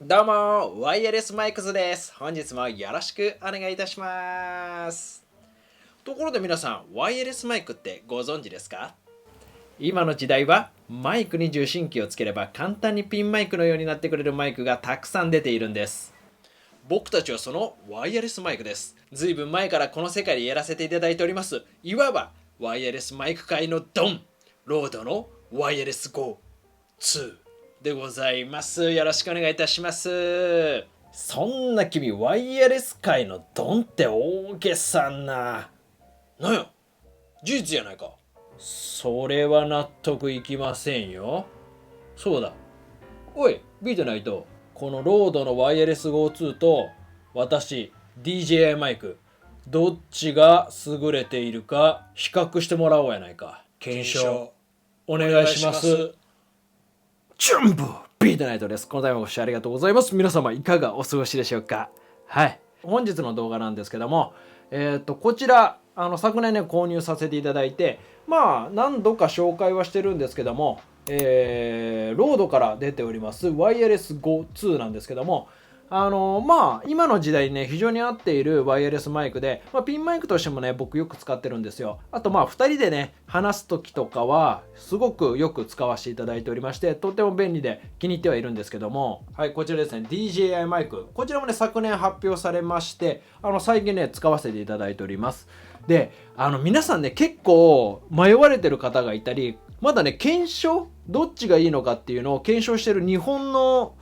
どうも、ワイヤレスマイクズです。本日もよろしくお願いいたします。ところで皆さん、ワイヤレスマイクってご存知ですか？今の時代はマイクに受信機をつければ簡単にピンマイクのようになってくれるマイクがたくさん出ているんです。僕たちはそのワイヤレスマイクです。ずいぶん前からこの世界でやらせていただいております。いわばワイヤレスマイク界のドン、ロードのワイヤレス GO2でございます。よろしくお願いいたします。そんな君、ワイヤレス界のドンって大げさな。なんや、事実やないか。それは納得いきませんよ。そうだ。おい、ビートナイト。このロードのワイヤレス GO2 と私、DJI マイク、どっちが優れているか比較してもらおうやないか。検証、お願いします。全部ビートナイトです。この度もご視聴ありがとうございます。皆様いかがお過ごしでしょうか？はい。本日の動画なんですけども、こちら、昨年ね、購入させていただいて、何度か紹介はしてるんですけども、ロードから出ておりますワイヤレス GO2 なんですけども、今の時代にね非常に合っているワイヤレスマイクで、ピンマイクとしてもね僕よく使ってるんですよ。あと2人でね話す時とかはすごくよく使わせていただいておりまして、とっても便利で気に入ってはいるんですけども、はい、こちらですね DJI マイク、こちらもね昨年発表されまして、最近ね使わせていただいております。で、皆さんね結構迷われてる方がいたり、まだね検証どっちがいいのかっていうのを検証してる日本の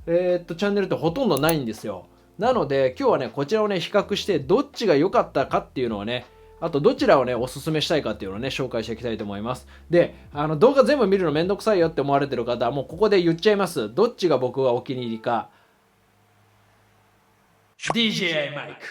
チャンネルってほとんどないんですよ。なので今日はねこちらをね比較してどっちが良かったかっていうのをね、あとどちらをねおすすめしたいかっていうのをね紹介していきたいと思います。で、動画全部見るのめんどくさいよって思われてる方はもうここで言っちゃいます。どっちが僕がお気に入りか。 DJI マイク、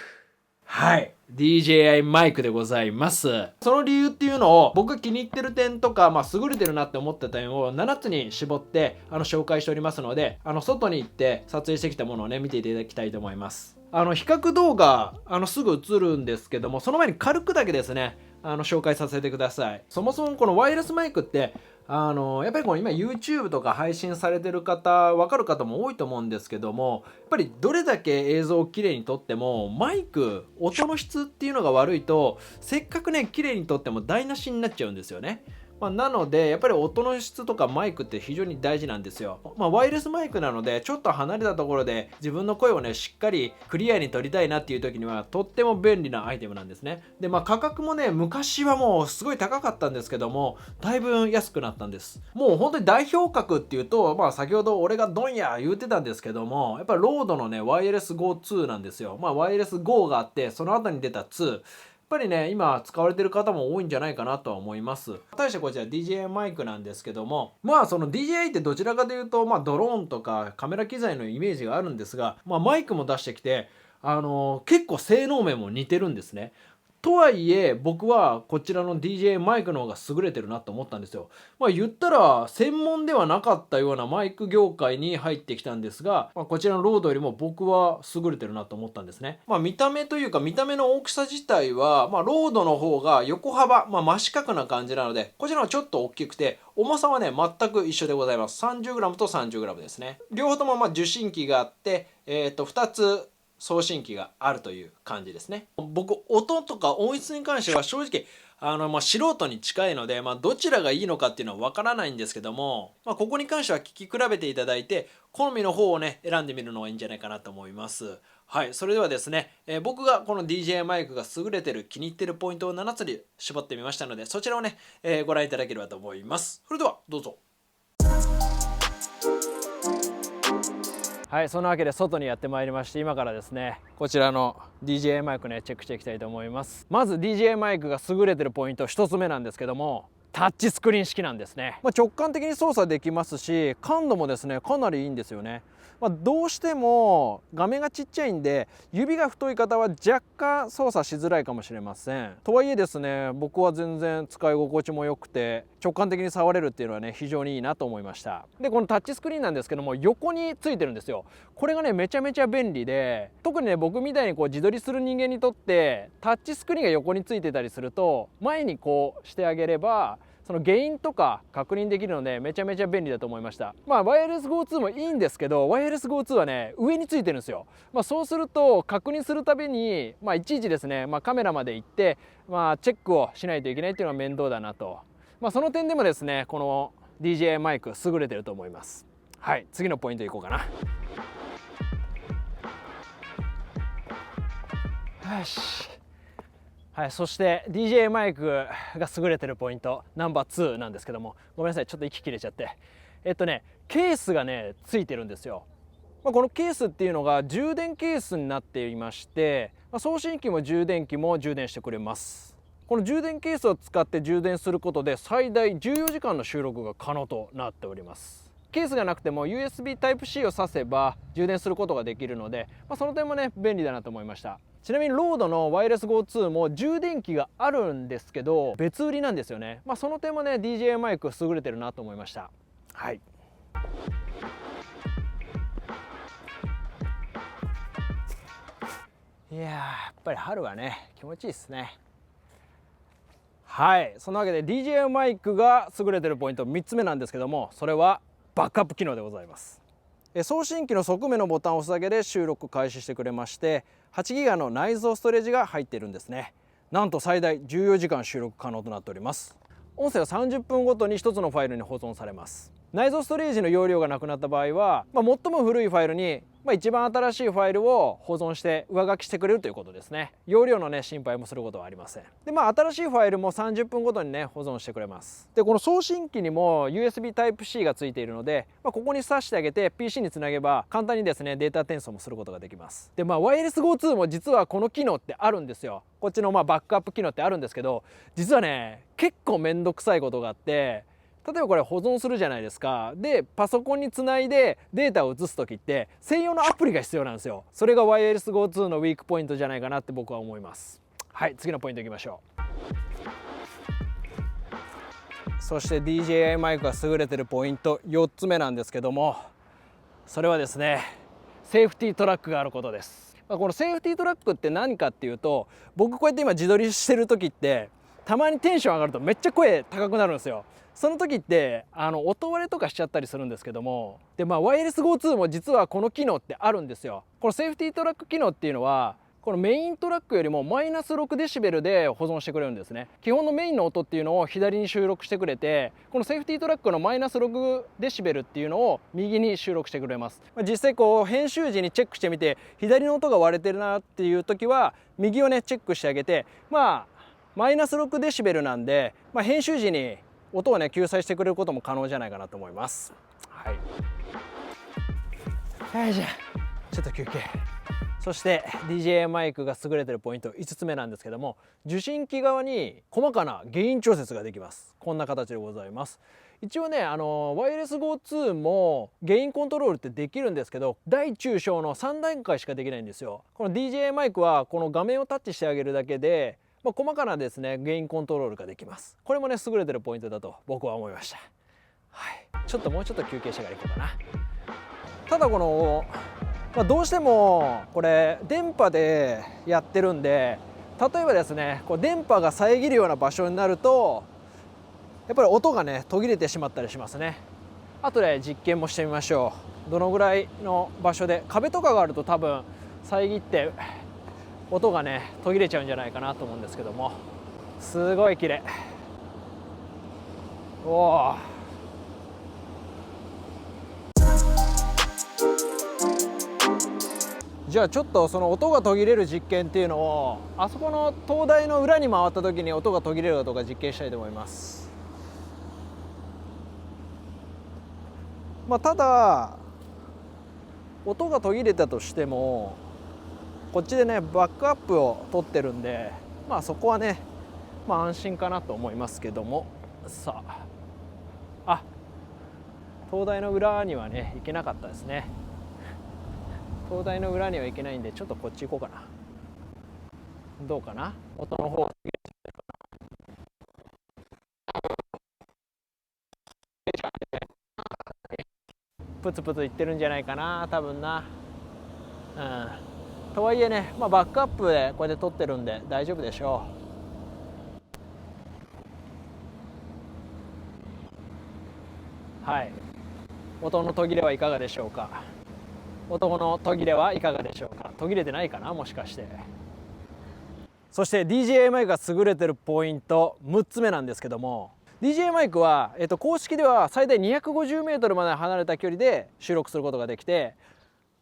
はい、 DJI マイクでございます。その理由っていうのを僕が気に入ってる点とか、優れてるなって思った点を7つに絞って紹介しておりますので、外に行って撮影してきたものをね見ていただきたいと思います。比較動画すぐ映るんですけども、その前に軽くだけですね紹介させてください。そもそもこのワイヤレスマイクってやっぱりこの今 YouTube とか配信されてる方分かる方も多いと思うんですけども、やっぱりどれだけ映像をきれいに撮ってもマイク音の質っていうのが悪いと、せっかくねきれいに撮っても台無しになっちゃうんですよね。なのでやっぱり音の質とかマイクって非常に大事なんですよ。ワイヤレスマイクなのでちょっと離れたところで自分の声をねしっかりクリアに撮りたいなっていう時にはとっても便利なアイテムなんですね。で価格もね昔はもうすごい高かったんですけども、だいぶ安くなったんです。もう本当に代表格っていうと先ほど俺がドンや言ってたんですけども、やっぱりロードのねワイヤレス GO2 なんですよ。ワイヤレス GO があってその後に出た2、やっぱりね今使われてる方も多いんじゃないかなとは思います。対してこちら DJI マイクなんですけども、その DJI ってどちらかというとドローンとかカメラ機材のイメージがあるんですが、マイクも出してきて結構性能面も似てるんですね。とはいえ僕はこちらの DJ マイクの方が優れてるなと思ったんですよ。言ったら専門ではなかったようなマイク業界に入ってきたんですが、こちらのロードよりも僕は優れてるなと思ったんですね。見た目というか見た目の大きさ自体は、ロードの方が横幅、真四角な感じなので、こちらはちょっと大きくて重さはね全く一緒でございます。 30g と 30g ですね。両方とも受信機があって、2つ送信機があるという感じですね。僕音とか音質に関しては正直素人に近いので、どちらがいいのかっていうのはわからないんですけども、ここに関しては聞き比べていただいて好みの方をね選んでみるのがいいんじゃないかなと思います。はい、それではですね、僕がこの DJ マイクが優れてる気に入ってるポイントを7つに絞ってみましたので、そちらをね、ご覧いただければと思います。それではどうぞ。はい、そんなわけで外にやってまいりまして、今からですねこちらの DJI マイクねチェックしていきたいと思います。まず DJI マイクが優れてるポイント1つ目なんですけども、タッチスクリーン式なんですね。直感的に操作できますし、感度もですねかなりいいんですよね。どうしても画面がちっちゃいんで指が太い方は若干操作しづらいかもしれません。とはいえですね、僕は全然使い心地も良くて直感的に触れるっていうのはね非常にいいなと思いました。でこのタッチスクリーンなんですけども横についてるんですよ。これがねめちゃめちゃ便利で、特にね僕みたいに自撮りする人間にとってタッチスクリーンが横についてたりすると前にしてあげればその原因とか確認できるのでめちゃめちゃ便利だと思いました。ワイヤレス GO2 もいいんですけど、ワイヤレス GO2 はね上についてるんですよ。そうすると確認するたびに、いちいちですね、カメラまで行って、チェックをしないといけないっていうのは面倒だなと、その点でもですねこの DJI マイク優れてると思います。はい、次のポイントいこうかな。よし。はい、そして DJI マイクが優れてるポイントナンバー2なんですけども、ごめんなさい、ちょっと息切れちゃって、ケースがねついてるんですよ。このケースっていうのが充電ケースになっていまして、送信機も充電器も充電してくれます。この充電ケースを使って充電することで最大14時間の収録が可能となっております。ケースがなくても USB Type-C を挿せば充電することができるので、その点もね便利だなと思いました。ちなみにロードのワイヤレス GO2 も充電器があるんですけど別売りなんですよね。その点もね DJI マイク優れてるなと思いました。はい。いややっぱり春はね気持ちいいですね。はい、そんなわけで DJI マイクが優れてるポイント3つ目なんですけども、それはバックアップ機能でございます。送信機の側面のボタンを押すだけで収録開始してくれまして、8GB の内蔵ストレージが入っているんですね。なんと最大14時間収録可能となっております。音声は30分ごとに1つのファイルに保存されます。内蔵ストレージの容量がなくなった場合は、最も古いファイルに、一番新しいファイルを保存して上書きしてくれるということですね。容量のね心配もすることはありません。で新しいファイルも30分ごとにね保存してくれます。でこの送信機にも USB Type-C がついているので、ここに挿してあげて PC につなげば簡単にですねデータ転送もすることができます。でワイヤレス GO2 も実はこの機能ってあるんですよ。こっちのバックアップ機能ってあるんですけど、実はね結構めんどくさいことがあって、例えばこれ保存するじゃないですか。でパソコンにつないでデータを移す時って専用のアプリが必要なんですよ。それがワイヤレス GO2 のウィークポイントじゃないかなって僕は思います。はい、次のポイントいきましょう。そして DJI マイクが優れてるポイント4つ目なんですけども、それはですねセーフティートラックがあることです。このセーフティートラックって何かっていうと、僕こうやって今自撮りしてる時ってたまにテンション上がるとめっちゃ声高くなるんですよ。その時って音割れとかしちゃったりするんですけども、でワイヤレス GO2 も実はこの機能ってあるんですよ。このセーフティートラック機能っていうのはこのメイントラックよりもマイナス6デシベルで保存してくれるんですね。基本のメインの音っていうのを左に収録してくれて、このセーフティートラックのマイナス6デシベルっていうのを右に収録してくれます。実際こう編集時にチェックしてみて左の音が割れてるなっていう時は右をねチェックしてあげて、マイナス6デシベルなんで、編集時に音をね救済してくれることも可能じゃないかなと思います。はい。はい、じゃあちょっと休憩。そして DJI マイクが優れてるポイント5つ目なんですけども、受信機側に細かなゲイン調節ができます。こんな形でございます。一応ねワイヤレス GO2 もゲインコントロールってできるんですけど、大中小の3段階しかできないんですよ。この DJI マイクはこの画面をタッチしてあげるだけで細かなですねゲインコントロールができます。これもね優れてるポイントだと僕は思いました。はい、ちょっともうちょっと休憩してから行こうかな。ただこのどうしてもこれ電波でやってるんで、例えばですねこう電波が遮るような場所になるとやっぱり音がね途切れてしまったりしますね。後で実験もしてみましょう。どのぐらいの場所で、壁とかがあると多分遮って音がね途切れちゃうんじゃないかなと思うんですけども、すごい綺麗。おお、じゃあちょっとその音が途切れる実験っていうのをあそこの灯台の裏に回った時に音が途切れるかどうか実験したいと思います。ただ音が途切れたとしてもこっちでねバックアップを取ってるんで、そこはね安心かなと思いますけども。さあ、灯台の裏にはね行けなかったですね。灯台の裏には行けないんでちょっとこっち行こうかな。どうかな、音の方プツプツ言ってるんじゃないかな多分な。とはいえね、バックアップでこうやって撮ってるんで大丈夫でしょはい、音の途切れはいかがでしょうか。音の途切れはいかがでしょうか。途切れてないかな、もしかして。そして DJI マイクが優れてるポイント6つ目なんですけども、 DJI マイクは、公式では最大 250m まで離れた距離で収録することができて、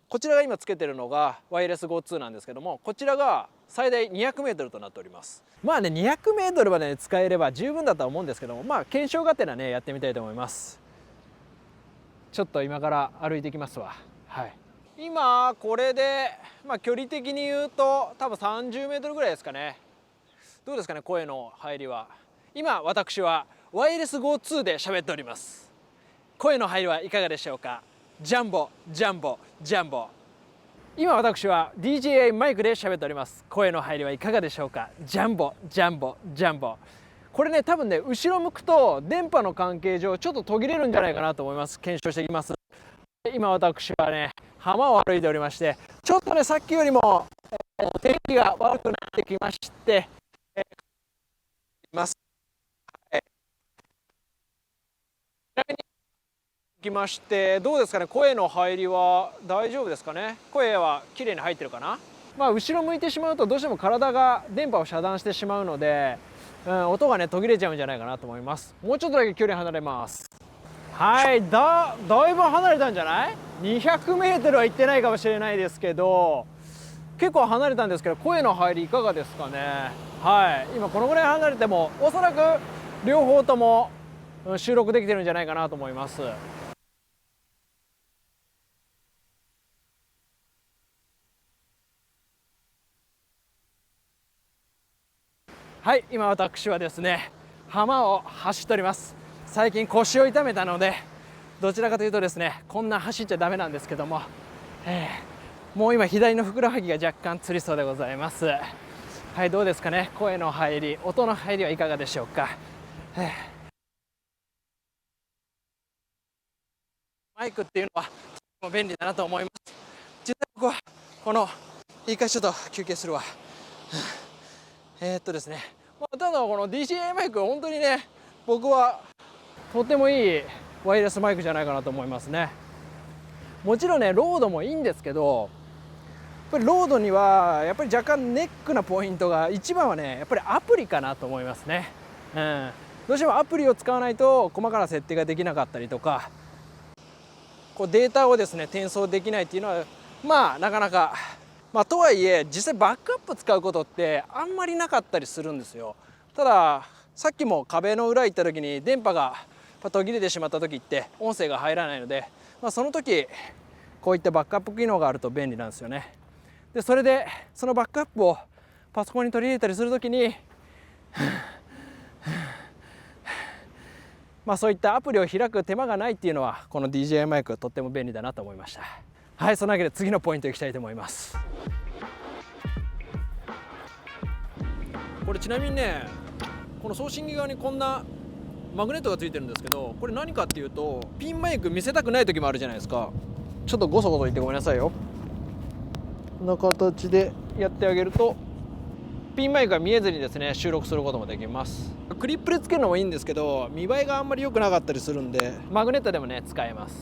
こちらが今つけてるのがワイヤレス GO2 なんですけども、こちらが最大 200m となっております。まあね 200m まで使えれば十分だとは思うんですけども、まあ検証がてらねやってみたいと思います。ちょっと今から歩いてきますわ。はい、今これで、距離的に言うと多分 30m ぐらいですかね。どうですかね、声の入りは。今私はワイヤレス GO2 で喋っております。声の入りはいかがでしょうか。ジャンボジャンボジャンボ。今私は DJI マイクで喋っております。声の入りはいかがでしょうか。ジャンボジャンボジャンボ。これね多分ね後ろ向くと電波の関係上ちょっと途切れるんじゃないかなと思います。検証していきます。今私はね浜を歩いておりまして、ちょっとねさっきよりも、天気が悪くなってきましています。きまして、どうですかね、声の入りは大丈夫ですかね。声は綺麗に入ってるかな。後ろ向いてしまうとどうしても体が電波を遮断してしまうので、音がね途切れちゃうんじゃないかなと思います。もうちょっとだけ距離離れます。はい、だいぶ離れたんじゃない？ 200m は行ってないかもしれないですけど、結構離れたんですけど、声の入りいかがですかね。はい、今このぐらい離れてもおそらく両方とも収録できてるんじゃないかなと思います。はい、今私はですね浜を走っております。最近腰を痛めたのでどちらかというとですねこんな走っちゃダメなんですけども、もう今左のふくらはぎが若干つりそうでございます。はい、どうですかね、声の入り、音の入りはいかがでしょうか。マイクっていうのはとても便利だなと思います。実際僕はこのいいかちょっと休憩するわ。ですね、ただこの DJI マイク本当にね僕はとてもいいワイヤレスマイクじゃないかなと思いますね。もちろんねロードもいいんですけど、やっぱりロードにはやっぱり若干ネックなポイントが、一番はねやっぱりアプリかなと思いますね。どうしてもアプリを使わないと細かな設定ができなかったりとか、こうデータをですね転送できないっていうのはなかなか、とはいえ実際バックアップ使うことってあんまりなかったりするんですよ。たださっきも壁の裏行った時に電波が途切れてしまった時って音声が入らないので、その時こういったバックアップ機能があると便利なんですよね。でそれでそのバックアップをパソコンに取り入れたりする時にそういったアプリを開く手間がないっていうのはこの DJI マイクとっても便利だなと思いました。はい、そのわけで次のポイントいきたいと思います。これちなみにねこの送信機側にこんなマグネットがついてるんですけど、これ何かっていうとピンマイク見せたくない時もあるじゃないですか。ちょっとゴソゴソ言ってごめんなさいよ。こんな形でやってあげるとピンマイクが見えずにですね収録することもできます。クリップでつけるのもいいんですけど見栄えがあんまり良くなかったりするんでマグネットでもね使えます。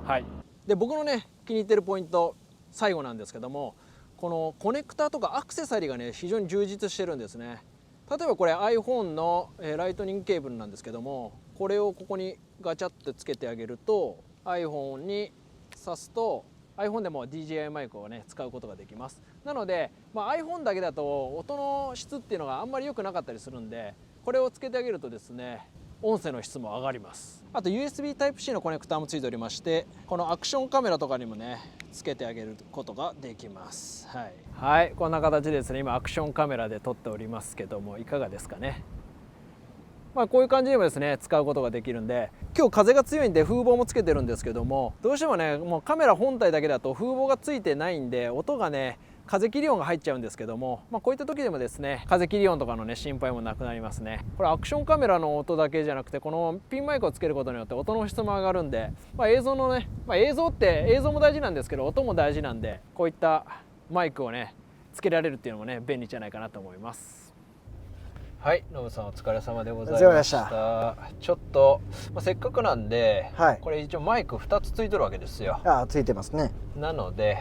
はい、で僕のね気に入ってるポイント最後なんですけども、このコネクタとかアクセサリーがね非常に充実してるんですね。例えばこれ iPhone のライトニングケーブルなんですけども、これをここにガチャってつけてあげると iPhone に挿すと iPhone でも DJI マイクをね使うことができます。なので、iPhone だけだと音の質っていうのがあんまり良くなかったりするんで、これをつけてあげるとですね音声の質も上がります。あと USB Type-C のコネクターもついておりまして、このアクションカメラとかにもねつけてあげることができます。はい、こんな形でですね今アクションカメラで撮っておりますけどもいかがですかね。こういう感じでもですね使うことができるんで、今日風が強いんで風防もつけてるんですけども、どうしてもねもうカメラ本体だけだと風防がついてないんで音がね風切り音が入っちゃうんですけども、こういった時でもですね風切り音とかのね心配もなくなりますね。これアクションカメラの音だけじゃなくてこのピンマイクをつけることによって音の質も上がるんで、映像のね、映像も大事なんですけど音も大事なんで、こういったマイクをねつけられるっていうのもね便利じゃないかなと思います。はい、ノブさんお疲れ様でございました。ちょっと、せっかくなんで、はい、これ一応マイク2つついてるわけですよ。ああ、ついてますね。なので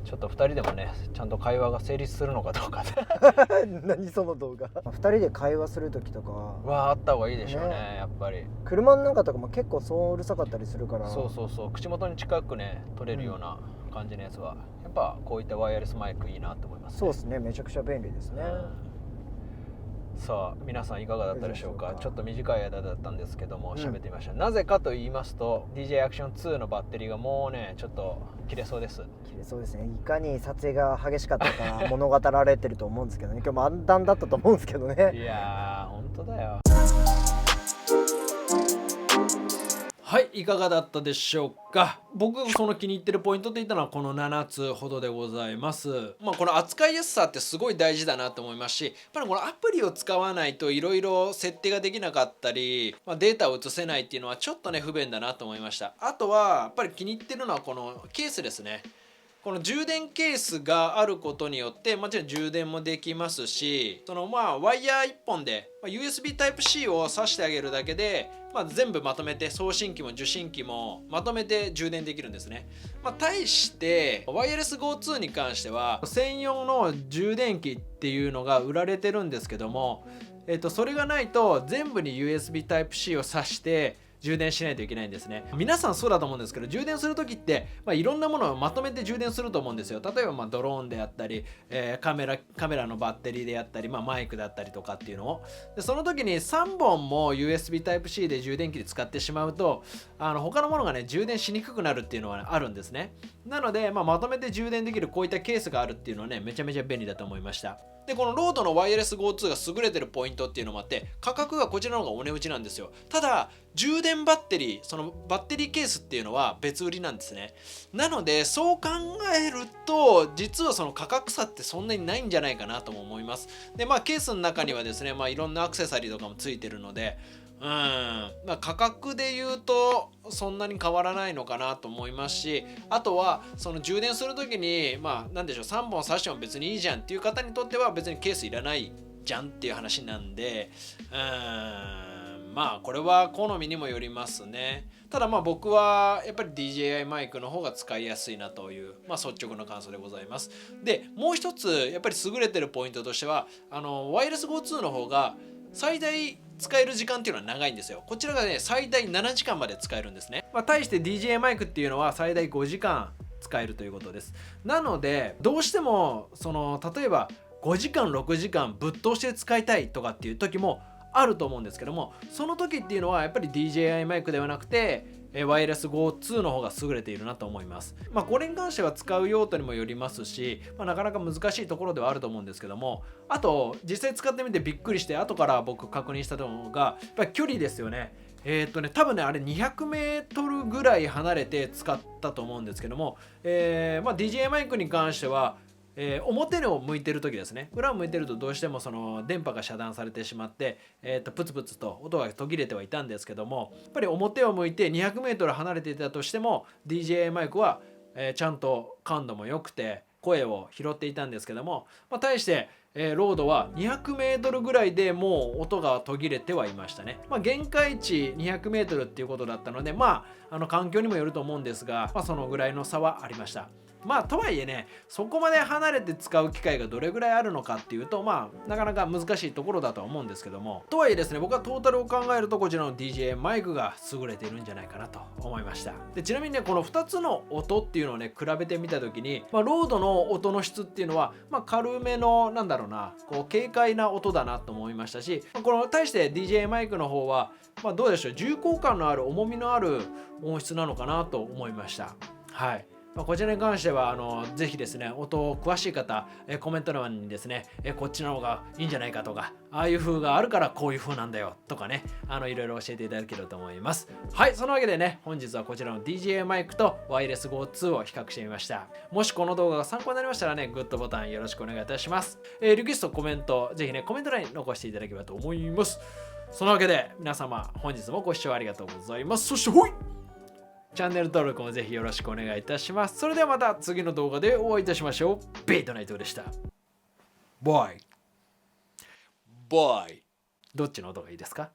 ちょっと2人でもねちゃんと会話が成立するのかどうか何その動画2人で会話する時とかはあった方がいいでしょう ね、やっぱり車の中とかも結構そううるさかったりするから。そう口元に近くね取れるような感じのやつは、やっぱこういったワイヤレスマイクいいなと思いますね。そうですね、めちゃくちゃ便利ですね。さあ皆さんいかがだったでしょうか。ちょっと短い間だったんですけども喋ってみました、なぜかと言いますと DJ アクション2のバッテリーがもうねちょっと切れそうです。切れそうですね。いかに撮影が激しかったか物語られてると思うんですけどね。今日漫談だったと思うんですけどね。いやー本当だよ。はい、いかがだったでしょうか。僕がその気に入ってるポイントって言ったのはこの7つほどでございます。この扱いやすさってすごい大事だなと思いますし、やっぱりこのアプリを使わないといろいろ設定ができなかったり、データを移せないっていうのはちょっとね不便だなと思いました。あとはやっぱり気に入ってるのはこのケースですね。この充電ケースがあることによってもちろん充電もできますし、そのワイヤー1本で USB Type-C を挿してあげるだけで、全部まとめて送信機も受信機もまとめて充電できるんですね。対してワイヤレス GO2 に関しては専用の充電器っていうのが売られてるんですけども、それがないと全部に USB Type-C を挿して充電しないといけないんですね。皆さんそうだと思うんですけど、充電する時って、いろんなものをまとめて充電すると思うんですよ。例えばドローンであったり、カメラのバッテリーであったり、マイクだったりとかっていうのをで、その時に3本も USB Type-C で充電器で使ってしまうと他のものがね充電しにくくなるっていうのは、あるんですね。なので、まとめて充電できるこういったケースがあるっていうのはねめちゃめちゃ便利だと思いました。でこのロードのワイヤレス GO2 が優れてるポイントっていうのもあって、価格がこちらの方がお値打ちなんですよ。ただ充電バッテリー、そのバッテリーケースっていうのは別売りなんですね。なのでそう考えると実はその価格差ってそんなにないんじゃないかなとも思います。でケースの中にはですねいろんなアクセサリーとかもついてるので、価格で言うとそんなに変わらないのかなと思いますし、あとはその充電する時に何でしょう3本挿しても別にいいじゃんっていう方にとっては別にケースいらないじゃんっていう話なんで、これは好みにもよりますね。ただ僕はやっぱり DJI マイクの方が使いやすいなという、率直な感想でございます。でもう一つやっぱり優れてるポイントとしてはワイヤレス GO2 の方が最大使える時間っていうのは長いんですよ。こちらがね最大7時間まで使えるんですね。対して DJI マイクっていうのは最大5時間使えるということです。なのでどうしても例えば5時間6時間ぶっ通して使いたいとかっていう時もあると思うんですけども、その時っていうのはやっぱり DJI マイクではなくてワイヤレス GO2 の方が優れているなと思います。これに関しては使う用途にもよりますし、なかなか難しいところではあると思うんですけども、あと実際使ってみてびっくりして後から僕確認したのがやっぱり距離ですよね。多分ねあれ200メートルぐらい離れて使ったと思うんですけども、DJI マイクに関しては表を向いてる時ですね。裏を向いてるとどうしてもその電波が遮断されてしまって、プツプツと音が途切れてはいたんですけども、やっぱり表を向いて 200m 離れていたとしても DJI マイクは、ちゃんと感度も良くて声を拾っていたんですけども、対して、ロードは 200m ぐらいでもう音が途切れてはいましたね。限界値 200m っていうことだったので環境にもよると思うんですが、そのぐらいの差はありました。とはいえねそこまで離れて使う機会がどれぐらいあるのかっていうとなかなか難しいところだとは思うんですけども、とはいえですね僕はトータルを考えるとこちらの DJI マイクが優れているんじゃないかなと思いました。でちなみにねこの2つの音っていうのをね比べてみた時に、ロードの音の質っていうのは、軽めの軽快な音だなと思いましたし、この対して DJI マイクの方は、どうでしょう重厚感のある重みのある音質なのかなと思いました。はい。こちらに関してはぜひですね音詳しい方コメント欄にですねこっちの方がいいんじゃないかとか、ああいう風があるからこういう風なんだよとかねいろいろ教えていただけると思います。はい、そのわけでね本日はこちらの DJI マイクとワイヤレス GO2 を比較してみました。もしこの動画が参考になりましたらねグッドボタンよろしくお願いいたします。リクエストコメントぜひねコメント欄に残していただければと思います。そのわけで皆様本日もご視聴ありがとうございます。そしてほいチャンネル登録もぜひよろしくお願いいたします。それではまた次の動画でお会いいたしましょう。ベイトナイトでした。バイ。ボーイ。どっちの音がいいですか？